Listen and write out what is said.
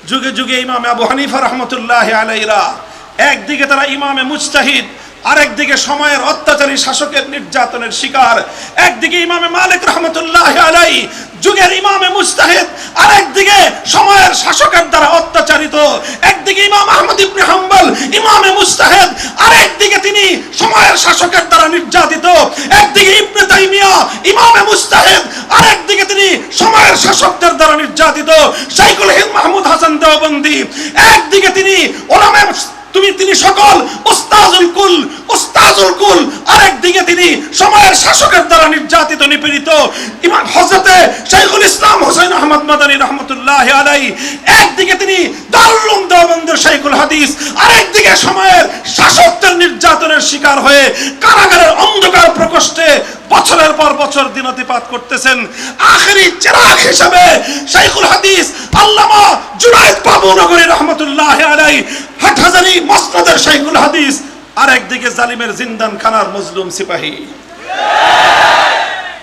যুগে যুগে ইমাম আবু হানিফা রাহমাতুল্লাহি আলাইহিরা একদিকে তারা ইমামে মুজতাহিদ, আরেকদিকে সময়ের অত্যাচারী শাসকের নির্যাতনের শিকার। একদিকে ইমামে মালিক রাহমাতুল্লাহি আলাইহি যুগের ইমামে মুজতাহিদ, আরেকদিকে সময়ের শাসকের দ্বারা অত্যাচারিত। একদিকে ইমাম আহমদ ইবনে হাম্বল ইমামে মুজতাহিদ, আরেকদিকে তিনি সময়ের শাসকের দ্বারা নির্যাতিত। একদিকে ইবনে তাইমিয়া ইমামে মুজতাহিদ, আরেকদিকে তিনি সময়ের শাসকদের দ্বারা নির্যাতিত। শাইখুল হিন্দ মাহমুদ হাসান দেওবন্দি একদিকে তিনি তিনি সকল উস্তাজুল কুল, আরেকদিকে তিনি সময়ের শাসকের দ্বারা নির্যাতিত নিপীড়িত। ইমাম হযরতে শাইখুল ইসলাম হুসাইন আহমদ মাদানী রাহমাতুল্লাহি আলাইহি একদিকে তিনি দারুল উলুম দেওবন্দের শাইখুল হাদিস, আরেকদিকে সময়ের শাসকদের নির্যাতনের শিকার হয়ে কারাগারের অন্ধকার প্রকোষ্ঠে বছরের পর বছর দিনাতিপাত করতেছেন। আখেরি চিরাগ হিসেবে শাইখুল হাদিস আল্লামা জুনায়েদ বাবুনগরী রাহমাতুল্লাহি আলাইহি হাটহাজারী মসনদের শাইখুল হাদিস, আর একদিকে জালিমের জিন্দান খানার মজলুম সিপাহী।